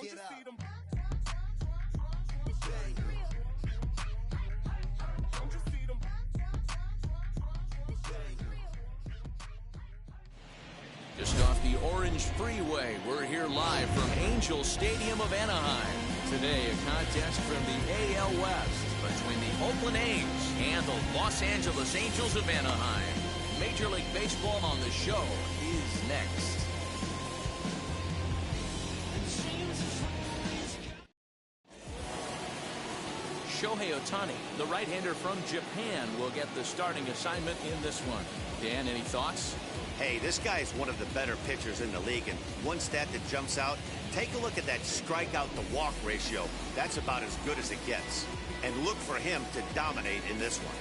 Just off the Orange Freeway, we're here live from Angel Stadium of Anaheim. Today, a contest from the AL West between the Oakland A's and the Los Angeles Angels of Anaheim. Major League Baseball on the show is next. Shohei Ohtani, the right-hander from Japan, will get the starting assignment in this one. Dan, any thoughts? Hey, this guy is one of the better pitchers in the league, and one stat that jumps out, take a look at that strikeout to walk ratio. That's about as good as it gets. And look for him to dominate in this one.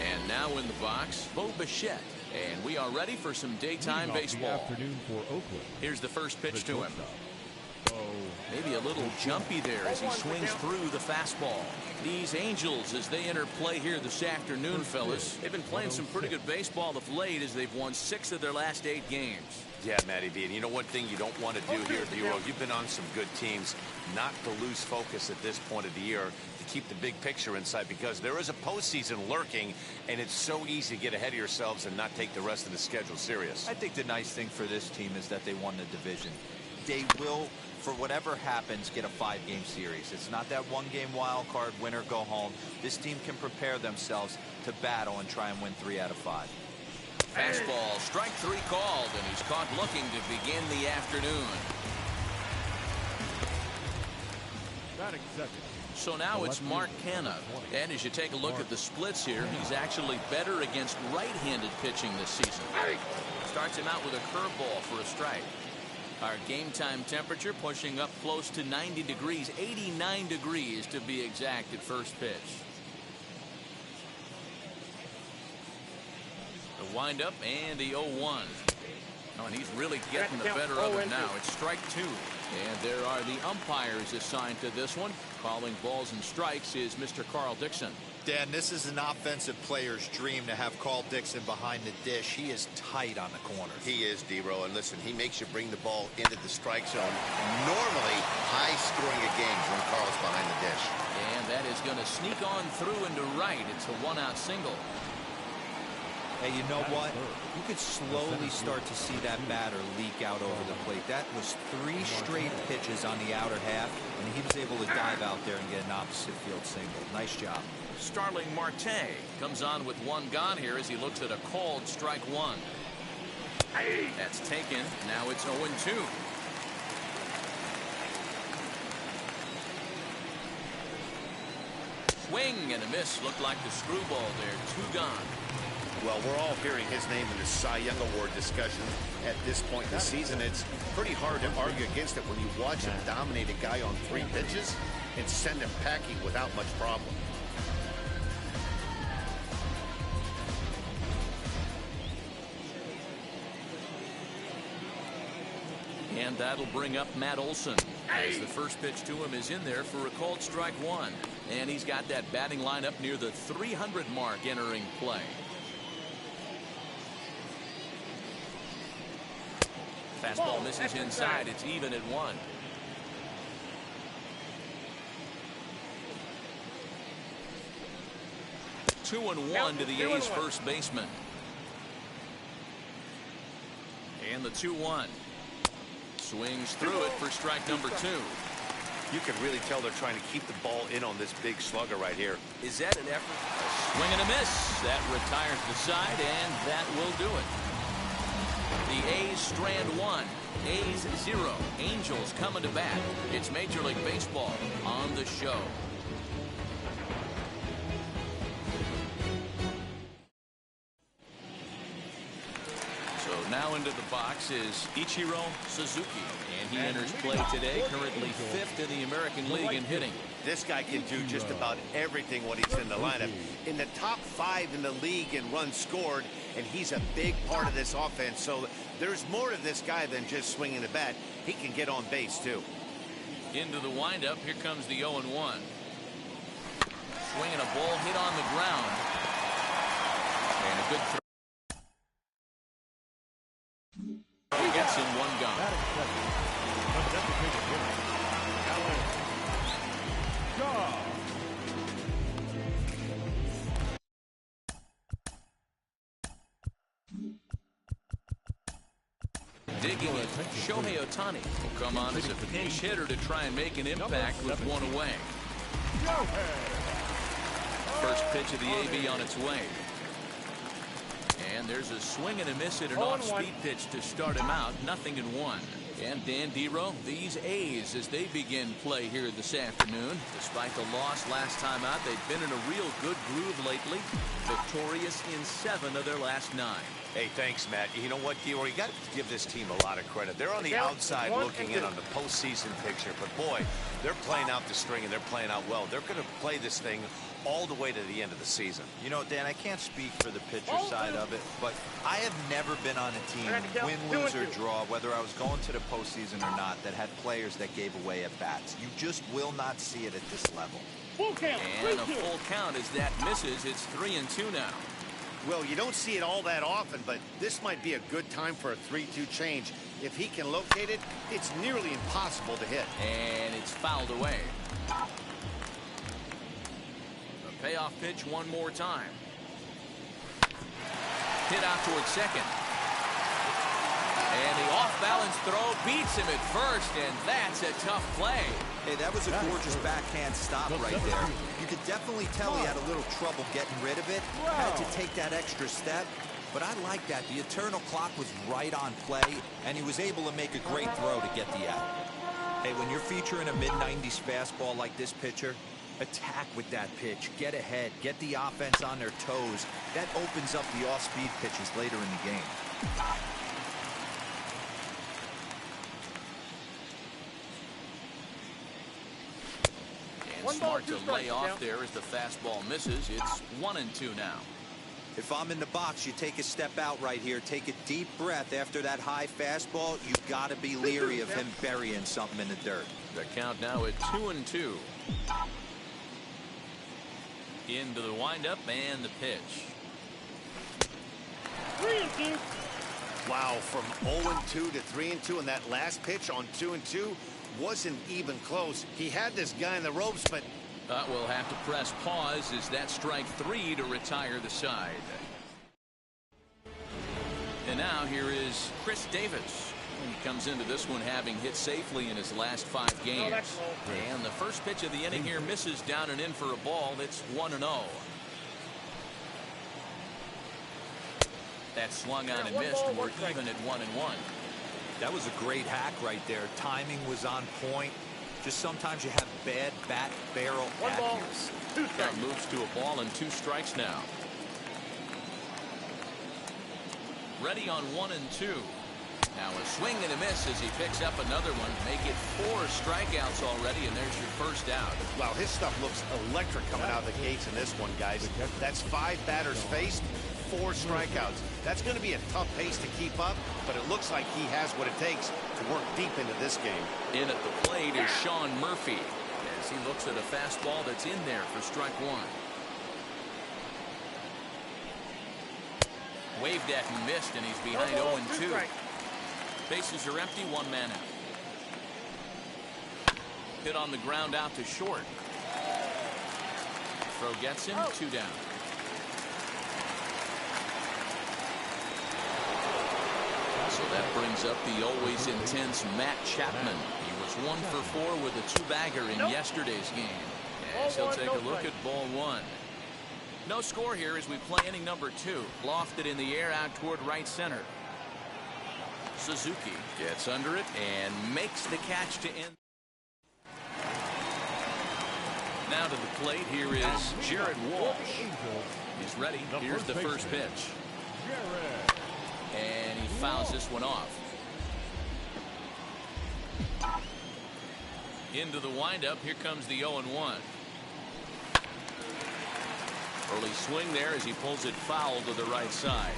And now in the box, Bo Bichette. And we are ready for some daytime baseball. Afternoon for Oakland. Here's the first pitch to him. Maybe a little jumpy there as he swings through the fastball. These Angels, as they enter play here this afternoon, fellas, they've been playing some pretty good baseball of late as they've won 6 of their last 8 games. Yeah, Matty B. And you know one thing you don't want to do here, Hero, you've been on some good teams, not to lose focus at this point of the year, to keep the big picture in sight, because there is a postseason lurking, and it's so easy to get ahead of yourselves and not take the rest of the schedule serious. I think the nice thing for this team is that they won the division. They will, for whatever happens, get a 5-game series. It's not that 1-game wild card, win or go home. This team can prepare themselves to battle and try and win 3 out of 5. Fastball, strike 3 called, and he's caught looking to begin the afternoon. So now it's Mark Canha. And as you take a look at the splits here, he's actually better against right-handed pitching this season. Starts him out with a curveball for a strike. Our game time temperature pushing up close to 90 degrees, 89 degrees to be exact at first pitch. The windup and the 0-1. Oh, and he's really getting the better of it now. It's strike 2. And there are the umpires assigned to this one. Calling balls and strikes is Mr. Carl Dixon. Dan, this is an offensive player's dream to have Carl Dixon behind the dish. He is tight on the corners. He is, D-Row, and listen, he makes you bring the ball into the strike zone. Normally, high scoring of games when Carl's behind the dish. And that is going to sneak on through into right. It's a 1-out single. Hey, you know what? You could slowly start to see that batter leak out over the plate. That was 3 straight pitches on the outer half, and he was able to dive out there and get an opposite field single. Nice job. Starling Marte comes on with 1 gone here as he looks at a called strike 1. That's taken. Now it's 0-2. Swing and a miss. Looked like the screwball there. 2 gone. Well, we're all hearing his name in the Cy Young Award discussion at this point in the season. It's pretty hard to argue against it when you watch him dominate a guy on 3 pitches and send him packing without much problem. And that'll bring up Matt Olson as the first pitch to him is in there for a called strike 1. And he's got that batting lineup near the 300 mark entering play. Fastball misses inside. It's even at 1. Two and 1 to the A's first baseman. And the 2-1. Swings through it for strike number 2. You can really tell they're trying to keep the ball in on this big slugger right here. Is that an effort? A swing and a miss. That retires the side, and that will do it. The A's strand 1. A's 0. Angels coming to bat. It's Major League Baseball on the show. So now into the box is Ichiro Suzuki, and he enters play today, currently 5th in the American League in hitting. This guy can do just about everything when he's in the lineup. In the top 5 in the league in runs scored, and he's a big part of this offense. So there's more to this guy than just swinging the bat. He can get on base, too. Into the windup. Here comes the 0-1. Swinging a ball hit on the ground. And a good throw. hits and one gone. Digging in, Shohei will come on as a pinch hitter to try and make an impact with one away. First pitch of the AB on its way. And there's a swing and a miss at an off-speed pitch to start him out. 0-1. And Dan Dero, these A's as they begin play here this afternoon. Despite the loss last time out, they've been in a real good groove lately. Victorious in 7 of their last 9. Hey, thanks, Matt. You know what, Dero? You got to give this team a lot of credit. They're on the outside looking in on the postseason picture, but boy, they're playing out the string and they're playing out well. They're going to play this thing all the way to the end of the season. You know, Dan, I can't speak for the pitcher side of it, but I have never been on a team, win, lose, or draw, whether I was going to the postseason or not, that had players that gave away at bats. You just will not see it at this level. And a full count as that misses. It's 3-2 now. Well, you don't see it all that often, but this might be a good time for a 3-2 change. If he can locate it, it's nearly impossible to hit. And it's fouled away. A payoff pitch one more time. Hit out towards second. And the off-balance throw beats him at first, and that's a tough play. Hey, that was a gorgeous backhand stop right there. You could definitely tell he had a little trouble getting rid of it. Had to take that extra step. But I like that. The eternal clock was right on play, and he was able to make a great throw to get the out. Hey, when you're featuring a mid-90s fastball like this pitcher, attack with that pitch. Get ahead. Get the offense on their toes. That opens up the off-speed pitches later in the game. And smart to lay off there as the fastball misses. It's 1-2 now. If I'm in the box, you take a step out right here. Take a deep breath after that high fastball. You got to be leery of him burying something in the dirt. The count now at 2-2. Into the windup and the pitch. 3-2. Wow, from 0-2 to 3-2, and that last pitch on 2-2 wasn't even close. He had this guy in the ropes, but We'll have to press pause as that strike 3 to retire the side. And now here is Chris Davis. He comes into this one having hit safely in his last 5 games. And the first pitch of the inning here misses down and in for a ball. It's 1-0. That swung on and missed, and we're even at 1-1. That was a great hack right there. Timing was on point. Just sometimes you have bad bat barrel accuracy. That moves to a ball and 2 strikes now. Ready on 1-2. Now a swing and a miss as he picks up another one. Make it 4 strikeouts already, and there's your first out. Wow, his stuff looks electric coming out of the gates in this one, guys. That's 5 batters faced, 4 strikeouts. That's going to be a tough pace to keep up, but it looks like he has what it takes to work deep into this game. In at the plate is Sean Murphy as he looks at a fastball that's in there for strike 1. Waved at and missed, and he's behind 0-2. Bases are empty, 1 man out. Hit on the ground out to short. Throw gets him, 2 down. So that brings up the always intense Matt Chapman. He was 1 for 4 with a 2-bagger in yesterday's game. As he'll take a look at ball 1. No score here as we play inning number 2. Lofted in the air out toward right center. Suzuki gets under it and makes the catch to end. Now to the plate, here is Jared Walsh. He's ready. Here's the first pitch. And he fouls this one off. Into the windup. Here comes the 0-1. Early swing there as he pulls it foul to the right side.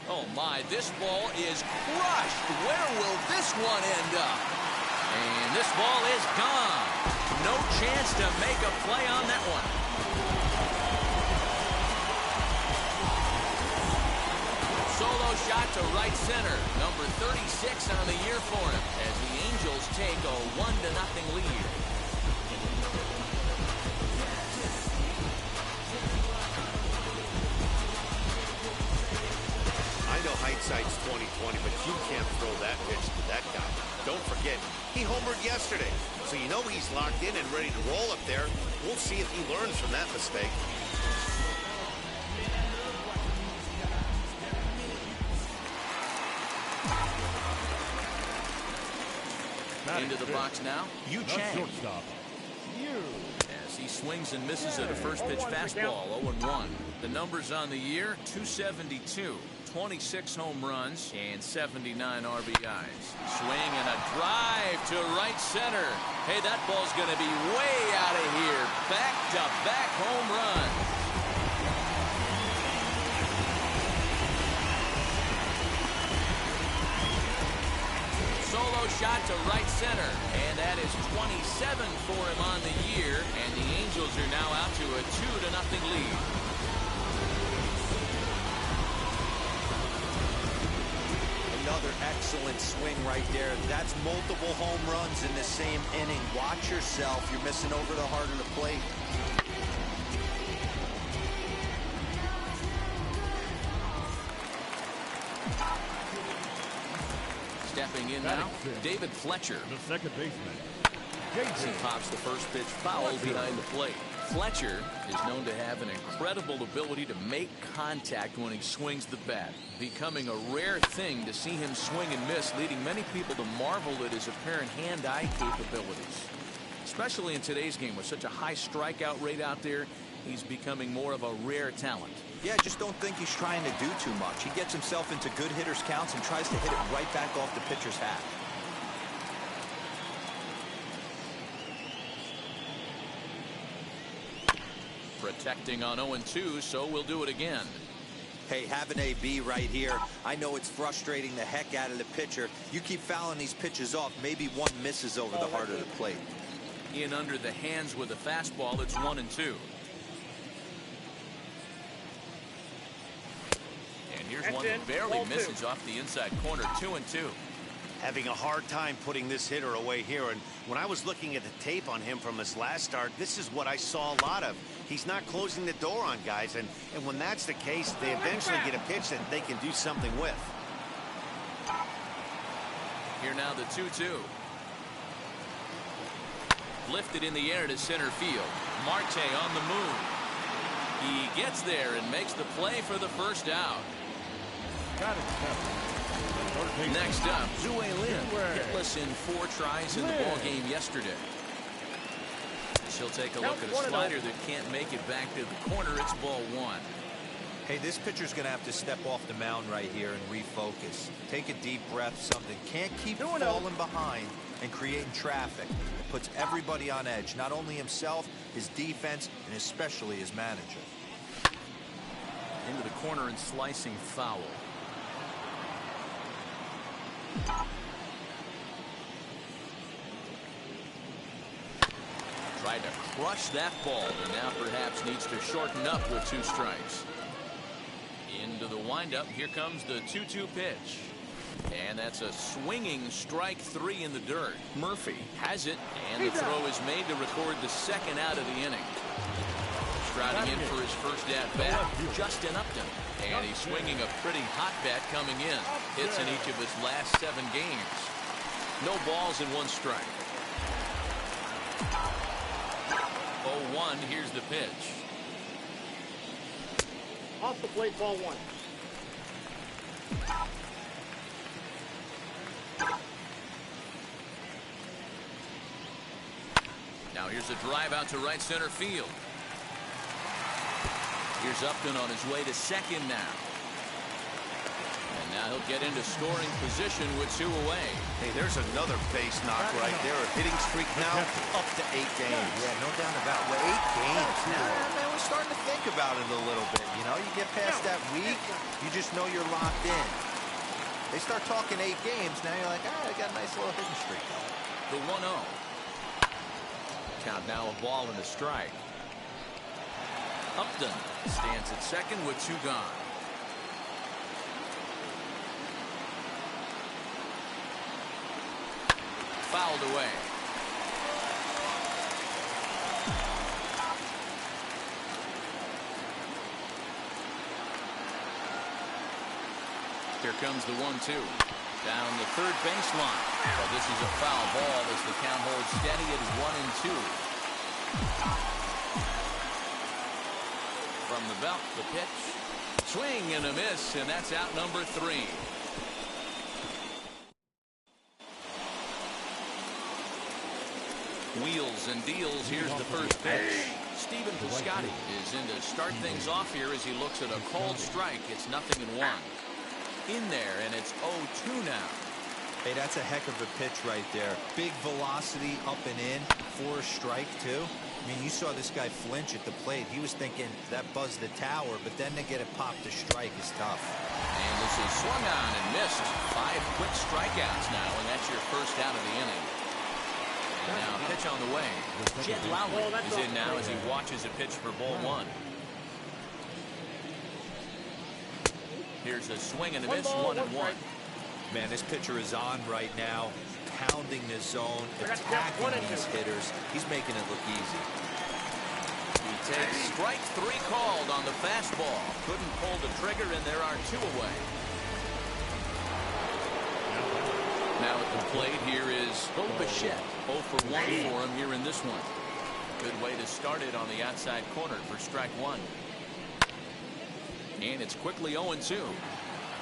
Oh my, this ball is crushed. Where will this one end up? And this ball is gone. No chance to make a play on that one. shot to right center. Number 36 on the year for him as the Angels take a 1-0 lead. I know hindsight's 20/20, but you can't throw that pitch to that guy. Don't forget, he homered yesterday, so you know he's locked in and ready to roll up there. We'll see if he learns from that mistake. Into the box now, Yu Chang. As he swings and misses at a first pitch fastball, 0-1. The numbers on the year, 272, 26 home runs, and 79 RBIs. Swing and a drive to right center. Hey, that ball's going to be way out of here. Back-to-back home runs. Solo shot to right center, and that is 27 for him on the year, and the Angels are now out to a 2-0 lead. Another excellent swing right there. That's multiple home runs in the same inning. Watch yourself. You're missing over the heart of the plate. Stepping in now, David Fletcher. The second baseman. He pops the first pitch foul behind the plate. Fletcher is known to have an incredible ability to make contact when he swings the bat, becoming a rare thing to see him swing and miss, leading many people to marvel at his apparent hand-eye capabilities. Especially in today's game with such a high strikeout rate out there, he's becoming more of a rare talent. Yeah, I just don't think he's trying to do too much. He gets himself into good hitters' counts and tries to hit it right back off the pitcher's hat. Protecting on 0-2, so we'll do it again. Hey, have an AB right here. I know it's frustrating the heck out of the pitcher. You keep fouling these pitches off, maybe one misses over the heart of the plate. In under the hands with a fastball, it's 1-2. And here's one that barely misses off the inside corner, 2-2. Having a hard time putting this hitter away here, and when I was looking at the tape on him from his last start, this is what I saw a lot of. He's not closing the door on guys, and when that's the case, they eventually get a pitch that they can do something with. Here now the 2-2. Lifted in the air to center field. Marte on the move. He gets there and makes the play for the first out. Next up, Zue Lin, hitless in 4 tries in the ball game yesterday. She'll take a look at a slider that can't make it back to the corner. It's ball 1. Hey, this pitcher's going to have to step off the mound right here and refocus. Take a deep breath, something. Can't keep falling behind and creating traffic. It puts everybody on edge, not only himself, his defense, and especially his manager. Into the corner and slicing foul. Tried to crush that ball, and now perhaps needs to shorten up with 2 strikes. Into the windup, here comes the 2-2 pitch. And that's a swinging strike 3 in the dirt. Murphy has it, and the throw is made to record the second out of the inning. Striding in for his first at-bat, Justin Upton. And he's swinging a pretty hot bat coming in. Hits in each of his last 7 games. No balls and 1 strike. 0-1, here's the pitch. Off the plate, ball 1. Now here's a drive out to right center field. Here's Upton on his way to second now. And now he'll get into scoring position with 2 away. Hey, there's another base knock right there. A hitting streak now up to 8 games. Yeah, no doubt about it. 8 games. Now we're starting to think about it a little bit. You know, you get past that week, you just know you're locked in. They start talking 8 games, now you're like, I got a nice little hitting streak. The 1-0. Count now a ball and a strike. Upton stands at second with 2 gone. fouled away. Here comes the 1-2. Down the third baseline. Well, this is a foul ball as the count holds steady at 1-2. From the belt, the pitch. Swing and a miss, and that's out number 3. Wheels and deals. Here's the first pitch. Stephen Piscotty is in to start things off here as he looks at a called strike. It's 0-1. In there, and it's 0-2 now. Hey, that's a heck of a pitch right there. Big velocity up and in for a strike, too. I mean, you saw this guy flinch at the plate. He was thinking that buzzed the tower, but then to get it popped to strike is tough. And this is swung on and missed. 5 quick strikeouts now, and that's your first out of the inning. And now pitch on the way. Jed Lowry is in now as he watches a pitch for ball 1. Here's a swing and a miss, 1-1. Man, this pitcher is on right now, pounding the zone, attacking these hitters. He's making it look easy. He takes strike 3 called on the fastball. Couldn't pull the trigger, and there are 2 away. Now at the plate, here is Bichette. 0 for 1 for him here in this one. Good way to start it on the outside corner for strike 1. And it's quickly 0-2.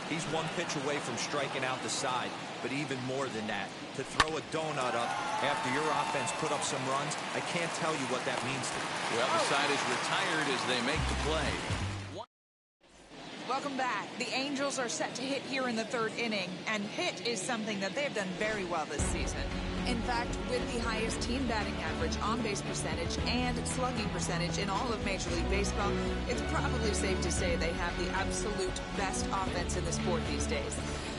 He's 1 pitch away from striking out the side, but even more than that, to throw a donut up after your offense put up some runs, I can't tell you what that means to you. Well, the side is retired as they make the play. Welcome back. The Angels are set to hit here in the 3rd inning, and hit is something that they've done very well this season. In fact, with the highest team batting average, on-base percentage, and slugging percentage in all of Major League Baseball, it's probably safe to say they have the absolute best offense in the sport these days.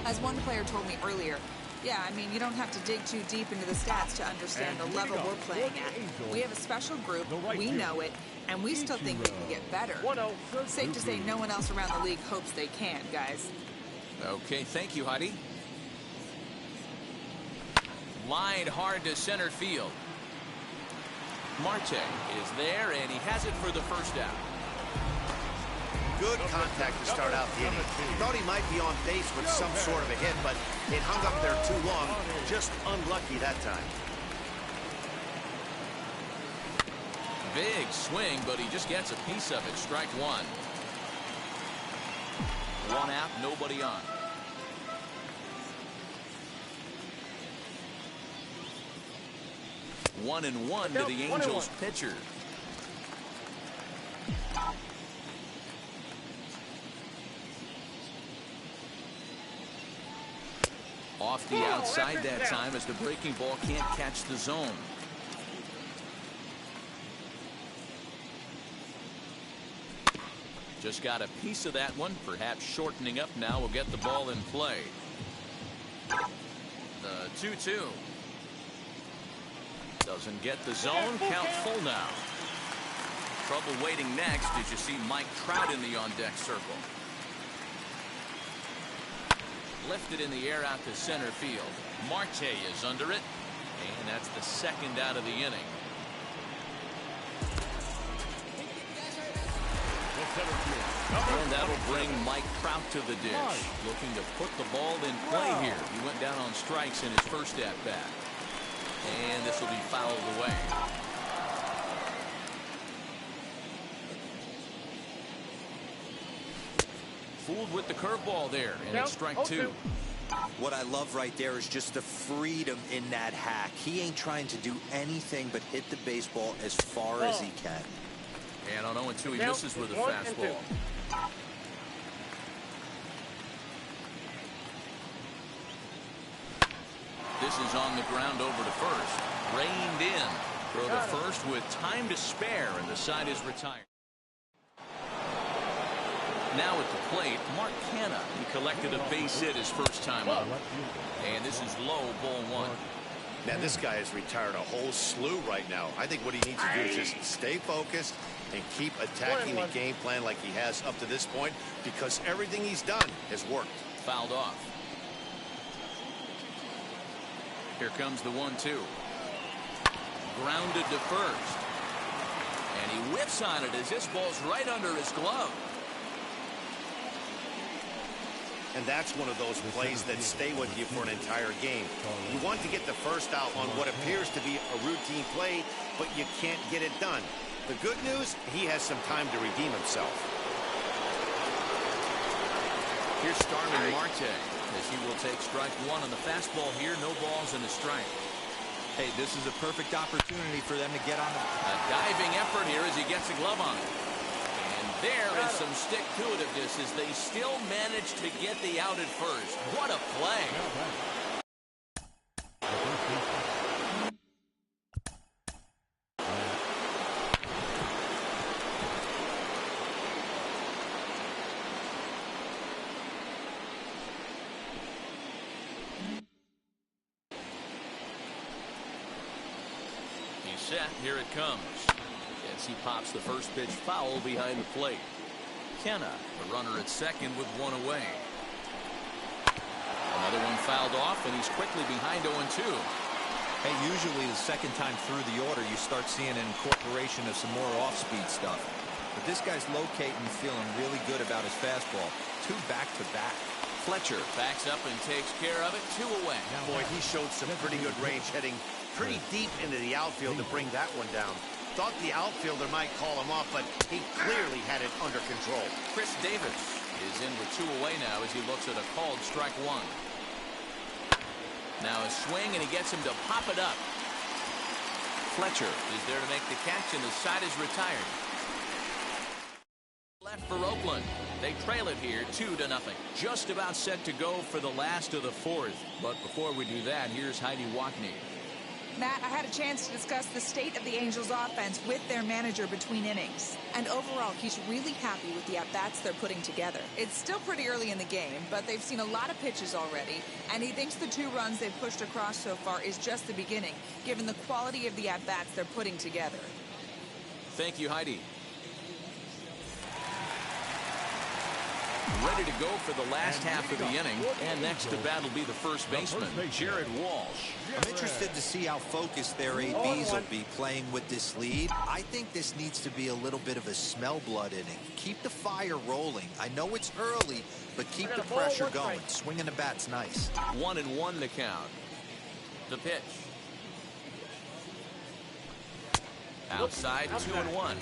As one player told me earlier, yeah, I mean, you don't have to dig too deep into the stats to understand the level we're playing at. We have a special group, we know it, and we still think we can get better. Safe to say no one else around the league hopes they can, guys. Okay, thank you, Heidi. Lined hard to center field. Marte is there, and he has it for the first out. Good contact to start out the inning. Thought he might be on base with some sort of a hit, but it hung up there too long. Just unlucky that time. Big swing, but he just gets a piece of it. Strike 1. 1 out, nobody on. One and one to the Angels pitcher. Off the outside that time as the breaking ball can't catch the zone. Just got a piece of that one, perhaps shortening up now. Will get the ball in play. The 2-2. Doesn't get the zone. Count full now. Trouble waiting next as you see Mike Trout in the on-deck circle. Lifted in the air out to center field. Marte is under it, and that's the 2nd out of the inning. And that'll bring Mike Trout to the dish. Looking to put the ball in play here. He went down on strikes in his first at-bat. And this will be fouled away. Fooled with the curveball there, and it's strike 2. What I love right there is just the freedom in that hack. He ain't trying to do anything but hit the baseball as far as he can. And on 0-2, he misses with a fastball. This is on the ground over to first. Reined in. Throw to first with time to spare, and the side is retired. Now at the plate, Mark Canha. He collected a base hit his first time up. And this is low, ball 1. Man, this guy has retired a whole slew right now. I think what he needs to do is just stay focused and keep attacking the game plan like he has up to this point, because everything he's done has worked. Fouled off. Here comes the 1-2. Grounded to first. And he whiffs on it as this ball's right under his glove. And that's one of those plays that stay with you for an entire game. You want to get the first out on what appears to be a routine play, but you can't get it done. The good news, he has some time to redeem himself. Here's Starman Marte as he will take strike one on the fastball here. No balls and a strike. Hey, this is a perfect opportunity for them to get on A diving effort here as he gets a glove on it. And there is some stick-to-itiveness as they still manage to get the out at first. What a play. Set. Here it comes. As he pops the first pitch foul behind the plate. Kenna, the runner at second with one away. Another one fouled off, and he's quickly behind 0-2. Hey, usually the second time through the order, you start seeing an incorporation of some more off-speed stuff. But this guy's locating, feeling really good about his fastball. 2 back-to-back. Fletcher backs up and takes care of it. 2 away. Boy, he showed some pretty good range heading pretty deep into the outfield to bring that one down. Thought the outfielder might call him off, but he clearly had it under control. Chris Davis is in with 2 away now as he looks at a called strike one. Now a swing, and he gets him to pop it up. Fletcher is there to make the catch, and the side is retired. Left for Oakland. They trail it here 2-0. Just about set to go for the last of the 4th. But before we do that, here's Heidi Watney. Matt, I had a chance to discuss the state of the Angels offense with their manager between innings. And overall, he's really happy with the at-bats they're putting together. It's still pretty early in the game, but they've seen a lot of pitches already. And he thinks the 2 runs they've pushed across so far is just the beginning, given the quality of the at-bats they're putting together. Thank you, Heidi. Ready to go for the last half of the inning. And next to bat will be the first baseman, Jared Walsh. I'm interested to see how focused their ABs will be playing with this lead. I think this needs to be a little bit of a smell blood inning. Keep the fire rolling. I know it's early, but keep the pressure going. Swinging the bat's nice. 1-1 to count. The pitch. Outside, 2-1.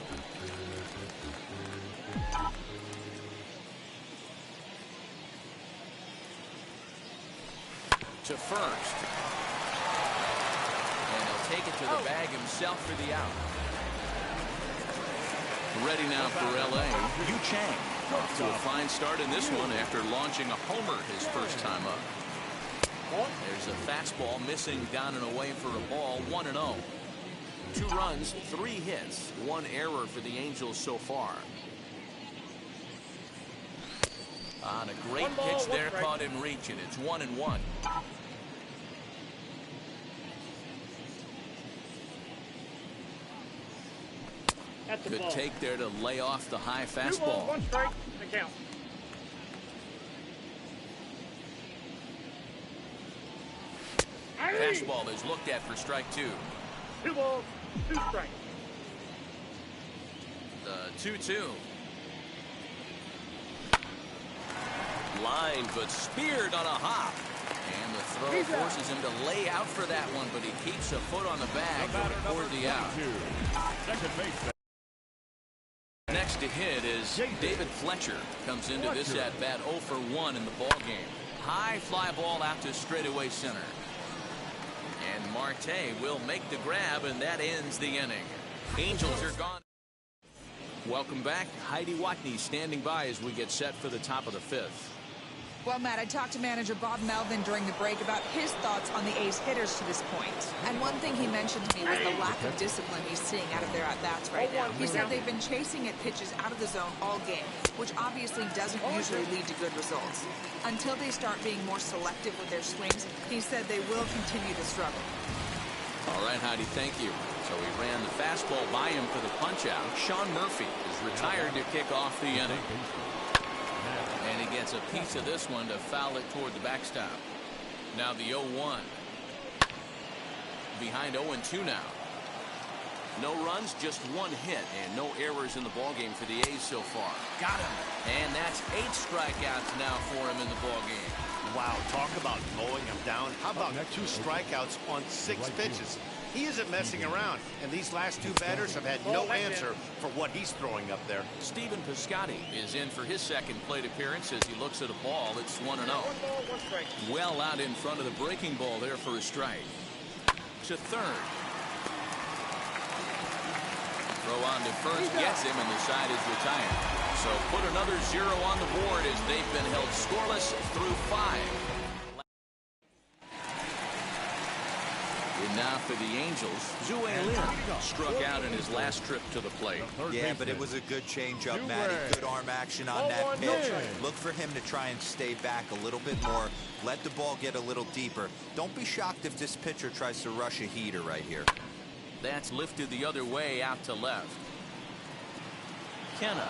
To first. And he'll take it to the bag himself for the out. Ready now for L.A., Yu Chang. Off to a fine start in this one after launching a homer his first time up. There's a fastball missing down and away for a ball. 1-0. 2 runs, 3 hits, 1 error for the Angels so far. On a great pitch there, caught in reach, and it's 1-1. Good take there to lay off the high fastball. 1 strike, the count. Fastball is looked at for strike 2. 2 balls, 2 strikes. The 2-2. Line, but speared on a hop. And the throw forces him to lay out for that one, but he keeps a foot on the bag toward the out. Next to hit is David Fletcher. Comes into this at-bat 0 for 1 in the ballgame. High fly ball out to straightaway center. And Marte will make the grab, and that ends the inning. Angels are gone. Welcome back. Heidi Watney standing by as we get set for the top of the 5th. Well, Matt, I talked to manager Bob Melvin during the break about his thoughts on the A's hitters to this point. And one thing he mentioned to me was the lack of discipline he's seeing out of their at-bats right now. He said they've been chasing at pitches out of the zone all game, which obviously doesn't usually lead to good results. Until they start being more selective with their swings, he said they will continue to struggle. All right, Heidi, thank you. So he ran the fastball by him for the punch-out. Sean Murphy is retired to kick off the inning. And he gets a piece of this one to foul it toward the backstop. Now the 0-1. behind 0-2 now. No runs, just one hit, and no errors in the ballgame for the A's so far. Got him. And that's 8 strikeouts now for him in the ballgame. Wow, talk about mowing him down. How about 2 strikeouts on 6 pitches? He isn't messing around, and these last 2 batters have had no answer for what he's throwing up there. Stephen Piscotty is in for his second plate appearance as he looks at a ball. It's 1-0. 1 ball, 1 strike. Well out in front of the breaking ball there for a strike. To third. Throw on to first gets him, and the side is retired. So put another 0 on the board as they've been held scoreless through 5. And now for the Angels, Zue Lin struck out in his last trip to the plate. Yeah, but it was a good changeup, Matty. Good arm action on that pitch. Look for him to try and stay back a little bit more. Let the ball get a little deeper. Don't be shocked if this pitcher tries to rush a heater right here. That's lifted the other way out to left. Kenna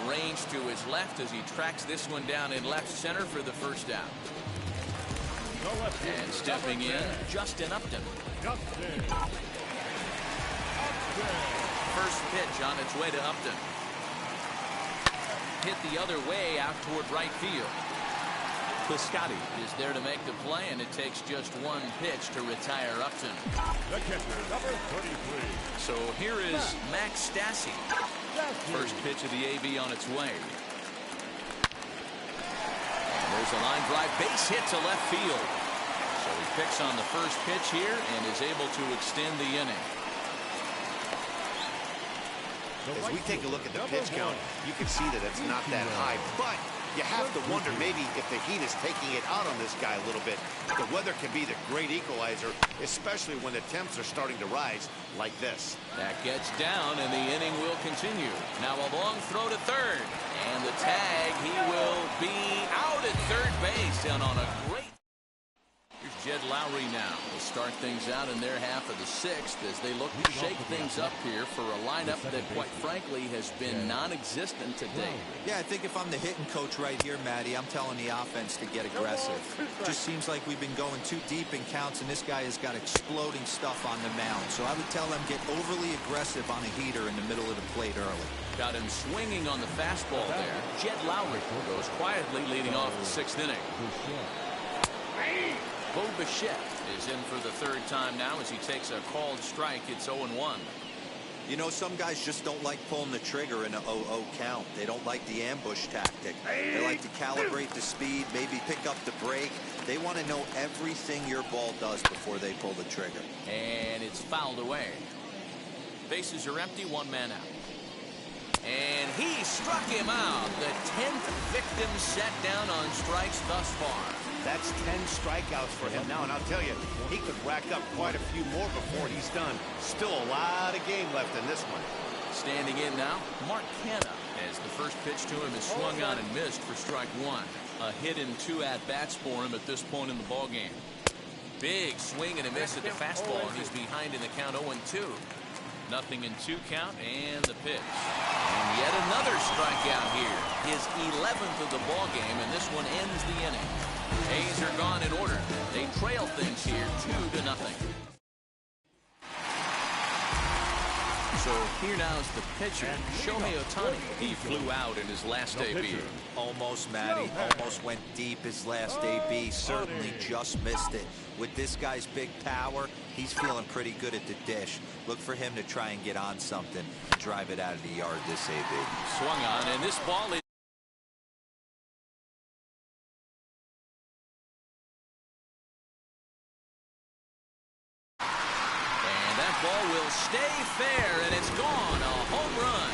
arranged to his left as he tracks this one down in left center for the first out. And stepping in, Justin Upton. First pitch on its way to Upton. Hit the other way out toward right field. Piscotty is there to make the play, and it takes just 1 pitch to retire Upton. The catcher, number 33. So here is Max Stassi. First pitch of the AB on its way. There's a line drive base hit to left field. So he picks on the first pitch here and is able to extend the inning. As we take a look at the pitch count, you can see that it's not that high, but you have to wonder maybe if the heat is taking it out on this guy a little bit. The weather can be the great equalizer, especially when the temps are starting to rise like this. That gets down, and the inning will continue. Now a long throw to third, and the tag, he will be out at third base, and on a great... Here's Jed Lowry now to start things out in their half of the 6th as they look to shake things up here for a lineup that, quite frankly, has been non-existent to date. Yeah, I think if I'm the hitting coach right here, Matty, I'm telling the offense to get aggressive. Just seems like we've been going too deep in counts, and this guy has got exploding stuff on the mound. So I would tell them get overly aggressive on a heater in the middle of the plate early. Got him swinging on the fastball there. Jed Lowry goes quietly leading off the 6th inning. Bo Bichette is in for the 3rd time now as he takes a called strike. It's 0-1. You know, some guys just don't like pulling the trigger in a 0-0 count. They don't like the ambush tactic. They like to calibrate the speed, maybe pick up the brake. They want to know everything your ball does before they pull the trigger. And it's fouled away. Bases are empty, 1 man out. And he struck him out. The 10th victim set down on strikes thus far. That's 10 strikeouts for him now, and I'll tell you, he could rack up quite a few more before he's done. Still a lot of game left in this one. Standing in now, Mark Canha, as the first pitch to him is swung on and missed for strike 1. A hit in 2 at-bats for him at this point in the ballgame. Big swing and a miss at the fastball, and he's behind in the count 0-2. Nothing in 2 count, and the pitch. And yet another strikeout here. His 11th of the ballgame, and this one ends the inning. A's are gone in order. They trail things here 2-0. So here now is the pitcher, Shohei Ohtani. He flew out in his last AB. Almost, Matty. Almost went deep his last AB. Certainly just missed it. With this guy's big power, he's feeling pretty good at the dish. Look for him to try and get on something and drive it out of the yard this AB. Swung on, and this ball is... Ball will stay fair, and it's gone. A home run.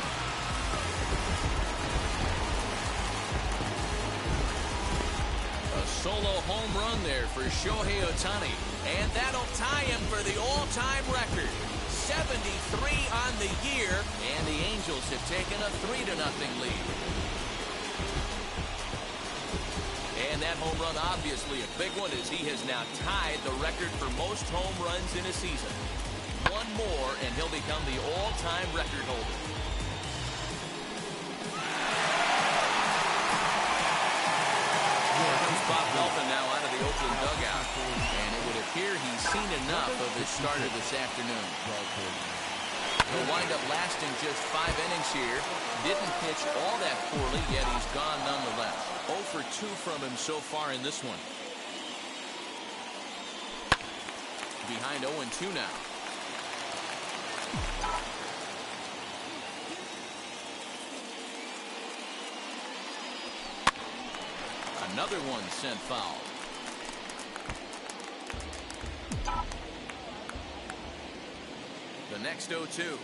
A solo home run there for Shohei Ohtani, and that'll tie him for the all-time record. 73 on the year, and the Angels have taken a 3-0 lead. And that home run, obviously a big one, as he has now tied the record for most home runs in a season. 1 more, and he'll become the all-time record holder. Bob Melvin now out of the Oakland dugout, and it would appear he's seen enough of his starter this afternoon. He'll wind up lasting just 5 innings here. Didn't pitch all that poorly, yet he's gone nonetheless. 0 for 2 from him so far in this one. Behind 0-2 now. Another one sent foul. The next 0-2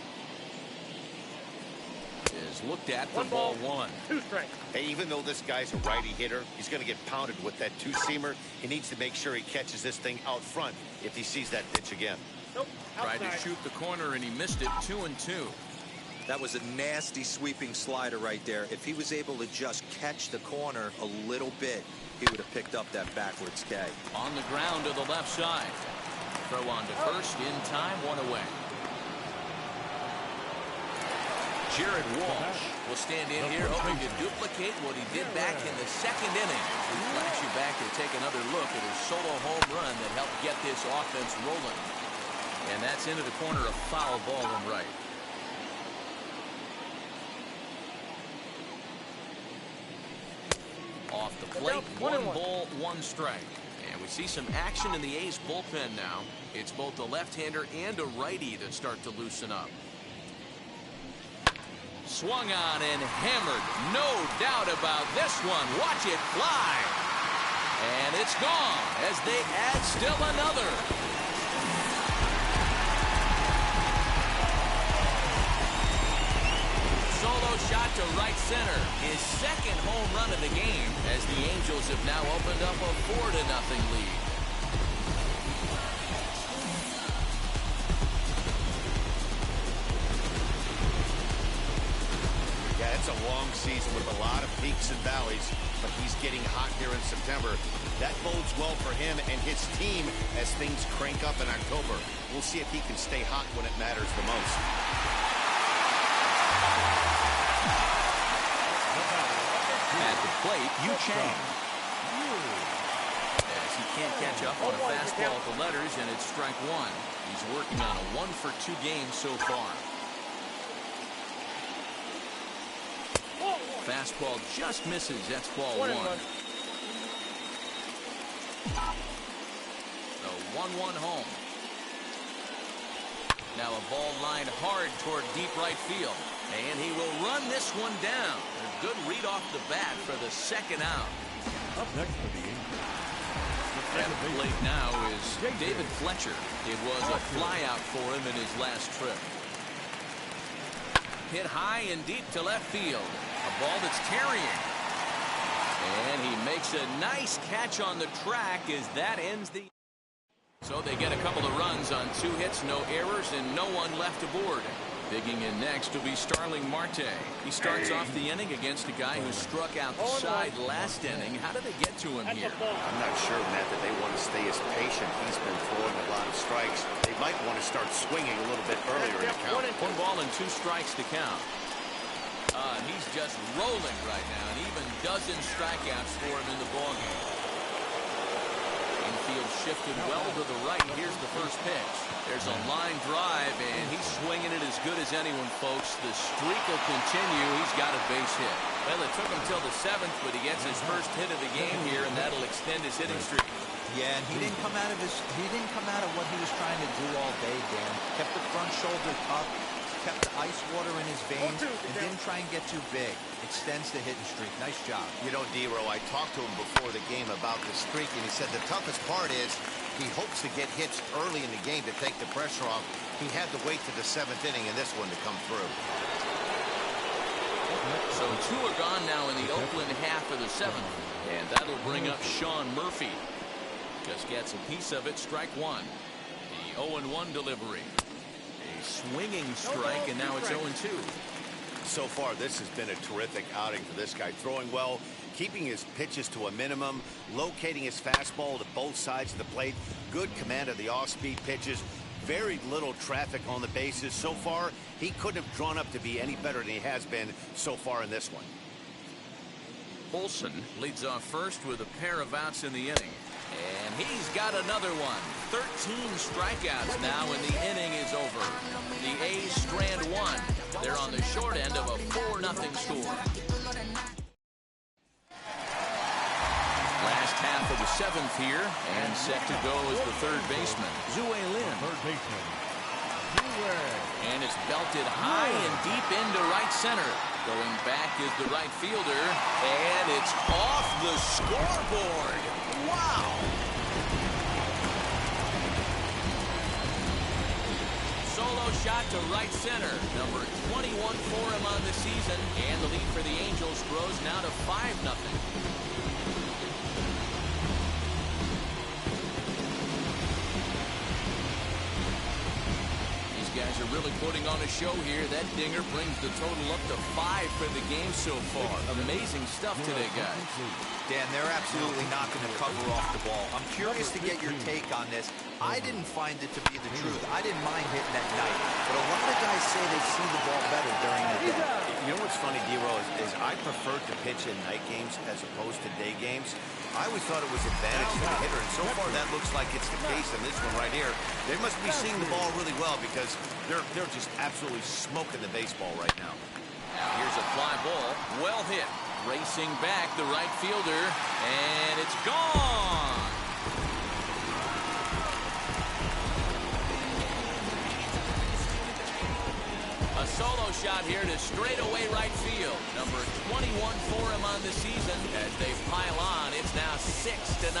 is looked at for ball 1. 2 strikes. Hey, even though this guy's a righty hitter, he's going to get pounded with that 2-seamer. He needs to make sure he catches this thing out front if he sees that pitch again. Nope. Tried to shoot the corner and he missed it. 2-2. That was a nasty sweeping slider right there. If he was able to just catch the corner a little bit, he would have picked up that backwards K. On the ground to the left side. Throw on to first in time, 1 away. Jared Walsh will stand in here hoping to duplicate what he did back in the 2nd inning. We flash you back to take another look at his solo home run that helped get this offense rolling. And that's into the corner, a foul ball and right. Off the plate, 1 ball, 1 strike. And we see some action in the A's bullpen now. It's both a left-hander and a righty that start to loosen up. Swung on and hammered. No doubt about this one. Watch it fly. And it's gone as they add still another. Solo shot to right center. His 2nd home run of the game as the Angels have now opened up a 4-0 lead. It's a long season with a lot of peaks and valleys, but he's getting hot here in September. That bodes well for him and his team as things crank up in October. We'll see if he can stay hot when it matters the most. At the plate, Yu Chang. As he can't catch up on a fastball at the letters, and it's strike 1. He's working on a 1 for 2 game so far. Fastball just misses. That's ball 1. The 1-1 home. Now a ball lined hard toward deep right field. And he will run this one down. A good read off the bat for the 2nd out. Up next for the Angels. At the plate now is David Fletcher. It was a flyout for him in his last trip. Hit high and deep to left field. A ball that's carrying. And he makes a nice catch on the track as that ends the... So they get a couple of runs on 2 hits, no errors, and no one left aboard. Digging in next will be Starling Marte. He starts off the inning against a guy who struck out the side last inning. How did they get to him here? I'm not sure, Matt, that they want to stay as patient. He's been throwing a lot of strikes. They might want to start swinging a little bit earlier in the count. 1 ball and 2 strikes to count. He's just rolling right now, and even dozen strikeouts for him in the ballgame. Infield shifted well to the right. Here's the first pitch. There's a line drive, and he's swinging it as good as anyone, folks. The streak will continue. He's got a base hit. Well, it took him till the 7th, but he gets his first hit of the game here, and that'll extend his hitting streak. Yeah, and he didn't come out of what he was trying to do all day, Dan. Kept the front shoulder up, kept the ice water in his veins, and didn't try and get too big. Extends the hitting streak. Nice job. You know, D-Row, I talked to him before the game about the streak, and he said the toughest part is he hopes to get hits early in the game to take the pressure off. He had to wait to the 7th inning in this one to come through. So 2 are gone now in the Oakland half of the 7th, and that'll bring up Sean Murphy. Just gets a piece of it, strike 1. The 0-1 delivery. A swinging strike, and now it's 0-2. So far, this has been a terrific outing for this guy. Throwing well, keeping his pitches to a minimum, locating his fastball to both sides of the plate, good command of the off-speed pitches, very little traffic on the bases. So far, he couldn't have drawn up to be any better than he has been so far in this one. Olsen leads off first with a pair of outs in the inning. And he's got another one. 13 strikeouts now, and the inning is over. The A's strand one. They're on the short end of a 4-0 score. Last half of the seventh here, and set to go is the third baseman, Zue Lin. Third baseman. And it's belted high and deep into right center. Going back is the right fielder, and it's off the scoreboard. Wow! Solo shot to right center. Number 21 for him on the season, and the lead for the Angels grows now to 5-0. Guys are really putting on a show here. That dinger brings the total up to 5 for the game so far. Amazing stuff today, guys. Dan, they're absolutely not going to cover off the ball. I'm curious to get your take on this. I didn't find it to be the truth. I didn't mind hitting at night, but a lot of guys say they see the ball better during the day. You know what's funny, D-Ro, is I prefer to pitch in night games as opposed to day games. I always thought it was advantage to the hitter, and so far that looks like it's the case in this one right here. They must be seeing the ball really well because they're just absolutely smoking the baseball right now. Now here's a fly ball, well hit. Racing back the right fielder, and it's gone. A solo shot here to straightaway right field. Number 21 for him on the season. As they pile on, it's now 6-0.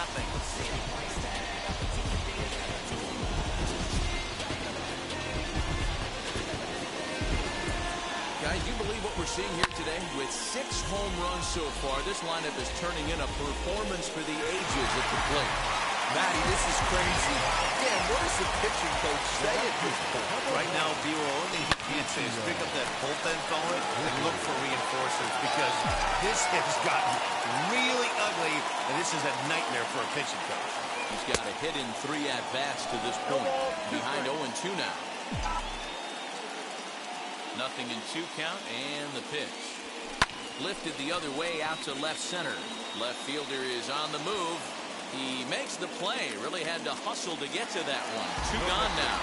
Guys, you believe what we're seeing here today? With 6 home runs so far, this lineup is turning in a performance for the ages at the plate. Matty, this is crazy. Dan, what does the pitching coach say at this point? Right now, B-Roll, the only thing he can't say is pick up that bullpen phone and look for reinforcements because this has gotten really ugly, and this is a nightmare for a pitching coach. He's got a hit in 3 at-bats to this point. Behind 0-2 now. 0-2 count, and the pitch. Lifted the other way out to left center. Left fielder is on the move. He makes the play. Really had to hustle to get to that one. 2 gone now.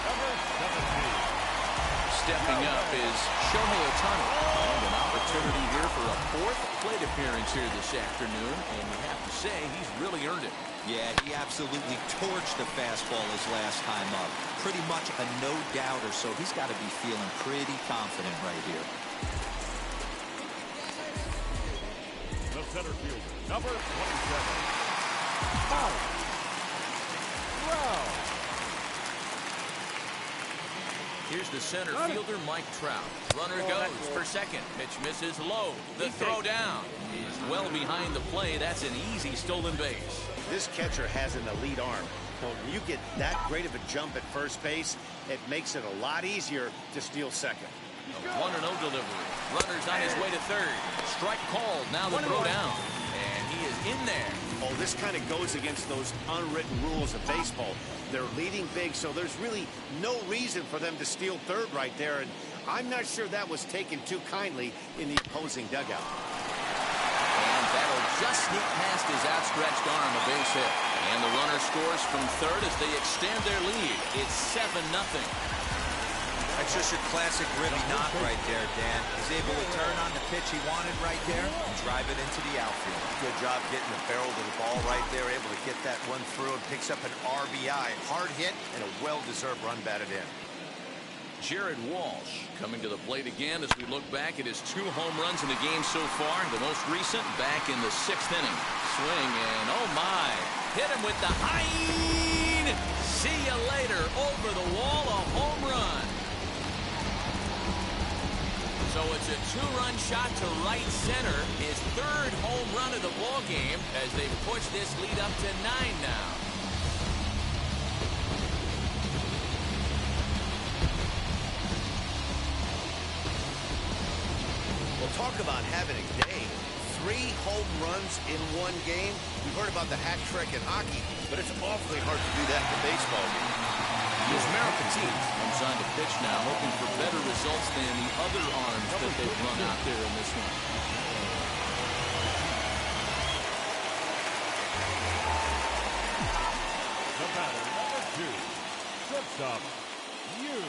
Stepping up is Shohei Ohtani. And an opportunity here for a 4th plate appearance here this afternoon. And you have to say, he's really earned it. Yeah, he absolutely torched the fastball his last time up. Pretty much a no-doubter, so he's got to be feeling pretty confident right here. The center fielder, number 27. Here's the center fielder, Mike Trout. Runner goes for second. Pitch misses low. The throw down is well behind the play. That's an easy stolen base. This catcher has an elite arm. When you get that great of a jump at first base, it makes it a lot easier to steal second. A 1-0 delivery. Runner's on his way to third. Strike called. Now the throw down. And he is in there. Oh, this kind of goes against those unwritten rules of baseball. They're leading big, so there's really no reason for them to steal third right there. And I'm not sure that was taken too kindly in the opposing dugout. And that'll just sneak past his outstretched arm, a base hit. And the runner scores from third as they extend their lead. It's 7-0. That's just your classic Ribby knock right there, Dan. He's able to turn on the pitch he wanted right there and drive it into the outfield. Good job getting the barrel to the ball right there, able to get that one through and picks up an RBI. Hard hit and a well-deserved run batted in. Jared Walsh coming to the plate again as we look back at his 2 home runs in the game so far. The most recent back in the 6th inning. Swing and oh my. Hit him with the high. See you later. Over the wall, a home run. So it's a 2-run shot to right center. His 3rd home run of the ball game as they push this lead up to 9 now. Well, talk about having a day. 3 home runs in 1 game. We've heard about the hat trick in hockey, but it's awfully hard to do that in a baseball game. Yusmeiro Petit comes on to pitch now, hoping for better results than the other arms that they've run out there in this one. batter, number 2. Shortstop, Yu.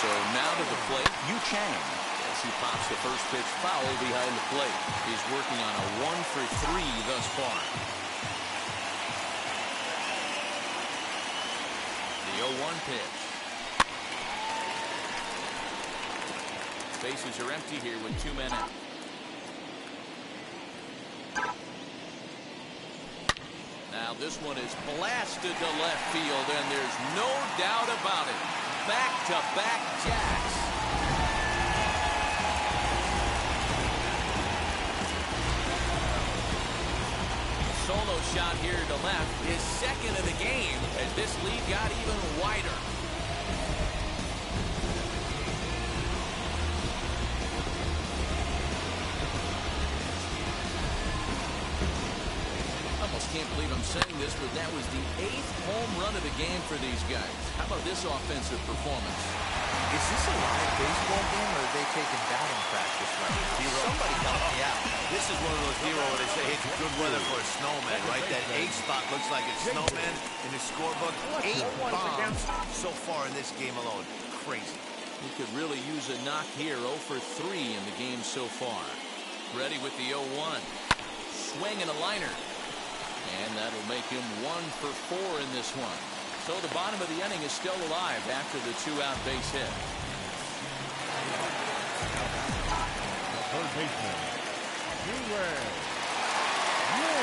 So now to the plate, Yu Chang. As he pops the first pitch foul behind the plate. He's working on a 1-for-3 thus far. The 0-1 pitch. Bases are empty here with 2 men out. Now this one is blasted to left field, and there's no doubt about it. Back-to-back jacks. Solo shot here to left is second of the game as this lead got even wider. Can't believe I'm saying this, but that was the 8th home run of the game for these guys. How about this offensive performance? Is this a live baseball game, or are they taking batting practice right now? Somebody help me out. This is one of those deals where they say, hey, it's good weather for a snowman, right? That 8 spot looks like it's snowman in the scorebook. 8 bombs so far in this game alone. Crazy. He could really use a knock here. 0-for-3 in the game so far. Ready with the 0-1. Swing and a liner. And that'll make him 1-for-4 in this one. So the bottom of the inning is still alive after the 2-out base hit. The third baseman,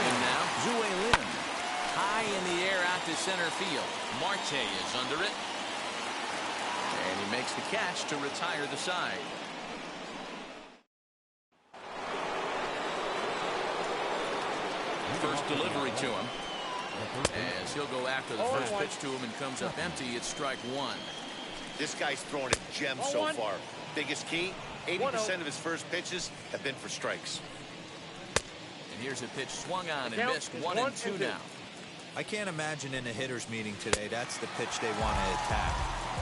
And now Zue Lin. High in the air out to center field. Marte is under it. And he makes the catch to retire the side. First delivery to him. As he'll go after the first pitch to him and comes up empty, it's strike 1. This guy's throwing a gem so far. Biggest key, 80% of his first pitches have been for strikes. And here's a pitch swung on and missed. 1-2 now. I can't imagine in a hitter's meeting today that's the pitch they want to attack.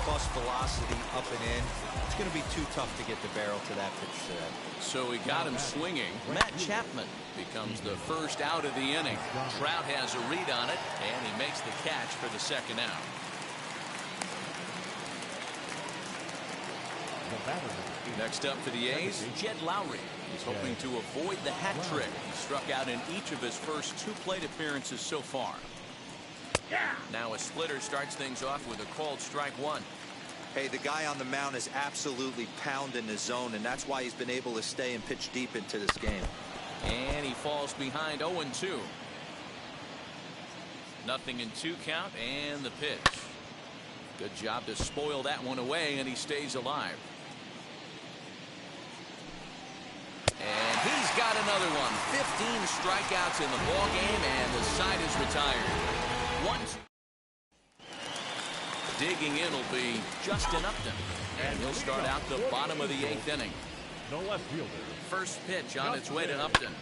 Plus velocity up and in. It's going to be too tough to get the barrel to that pitch today. So he got him swinging. Matt Chapman becomes the first out of the inning. Trout has a read on it, and he makes the catch for the second out. Next up for the A's, Jed Lowry. He's hoping to avoid the hat trick. He struck out in each of his first 2 plate appearances so far. Now a splitter starts things off with a called strike 1. Hey, the guy on the mound is absolutely pounding the zone, and that's why he's been able to stay and pitch deep into this game. And he falls behind 0-2. 0-2 count, and the pitch. Good job to spoil that one away, and he stays alive. And he's got another one. 15 strikeouts in the ball game, and the side is retired. 1-2. Digging in will be Justin Upton, and he'll start out the bottom of the 8th inning. no left fielder. First pitch on its way to Upton.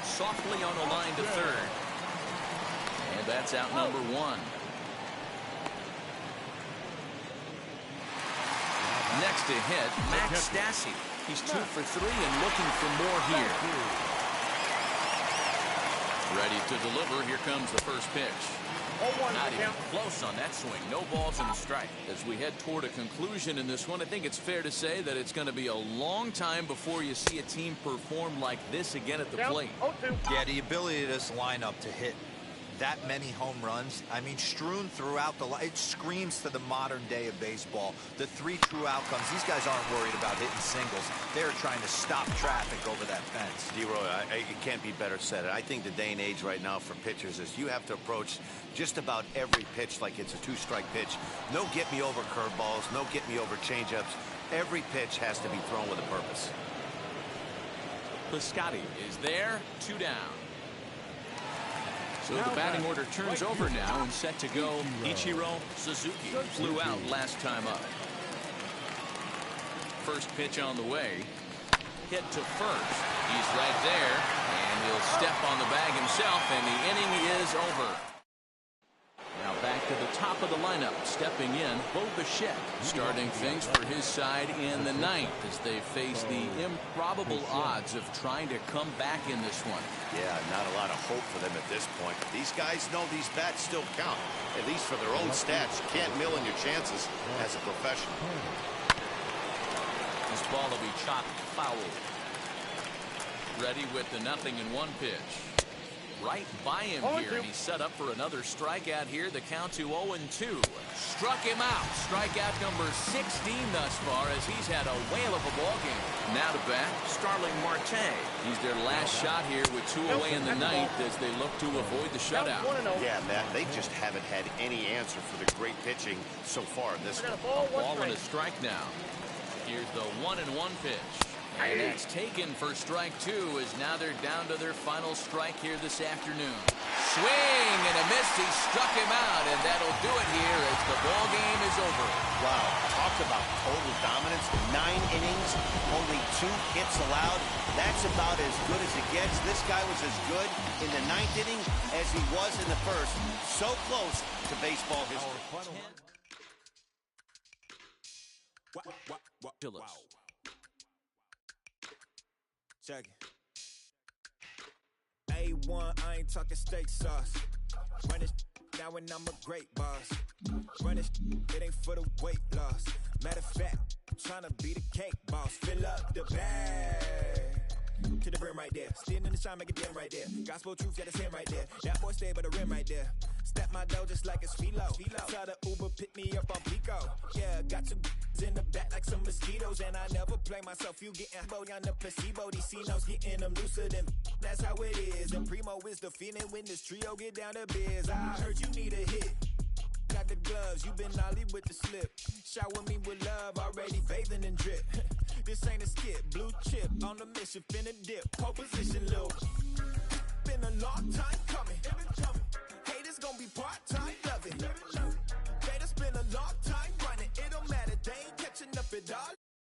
Softly on the line to third. And that's out number 1. Next to hit, Max Stassi. He's 2 for 3 and looking for more here. Ready to deliver. Here comes the first pitch. Not even close on that swing. No balls and a strike. As we head toward a conclusion in this one, I think it's fair to say that it's going to be a long time before you see a team perform like this again at the plate. Yeah, the ability of this lineup to hit that many home runs, I mean, strewn throughout the line, it screams to the modern day of baseball. The 3 true outcomes. These guys aren't worried about hitting singles. They're trying to stop traffic over that fence. D-Roy, it can't be better said. I think the day and age right now for pitchers is you have to approach just about every pitch like it's a 2-strike pitch. No get-me-over curveballs, no get-me-over changeups. Every pitch has to be thrown with a purpose. Piscotty is there, 2 down. So the batting order turns over now and set to go. Ichiro Suzuki flew out last time up. First pitch on the way. Hit to first. He's right there, and he'll step on the bag himself, and the inning is over. Now back to the top of the lineup. Stepping in, Bo Bichette starting things for his side in the ninth as they face the improbable odds of trying to come back in this one. Yeah, not a lot of hope for them at this point. These guys know these bats still count, at least for their own stats. You can't mill in your chances as a professional. This ball will be chopped foul. Ready with the 0-1 pitch. Right by him here, and he's set up for another strikeout here. The count to 0-2. Struck him out. Strikeout number 16 thus far as he's had a whale of a ball game. Now to bat, Starling Marte. He's their last shot here with 2 away in the ninth as they look to avoid the shutout. Yeah, Matt, they just haven't had any answer for the great pitching so far in this one. A ball and a strike now. Here's the 1-1 pitch. And that's taken for strike two as now they're down to their final strike here this afternoon. Swing and a miss. He struck him out, and that'll do it here as the ball game is over. Wow, talk about total dominance. 9 innings, only 2 hits allowed. That's about as good as it gets. This guy was as good in the 9th inning as he was in the 1st. So close to baseball history. Wow. Check it. A1, I ain't talking steak sauce. Run it now and I'm a great boss. Run it ain't for the weight loss. Matter of fact, I'm trying to be the cake boss. Fill up the bag to the brim right there. Standing in the shine, make it dim right there. Gospel truth, yeah, that's him right there. That boy stay by the rim right there. Step my dough just like it's philo. Tell the Uber, pick me up on Pico. Yeah, got two in the back like some mosquitoes. And I never play myself. You getting body on the placebo. These C-notes getting them looser than that's how it is. And Primo is the feeling when this trio get down to biz. I heard you need a hit. Got the gloves, you been ollie with the slip. Shower me with love, already bathing in drip. This ain't a skip, blue chip on the mission, finna dip. Pole position, Lil. Been a long time coming. Haters gonna be part-time loving. Haters been a long time running. It don't matter, they ain't catching up at all.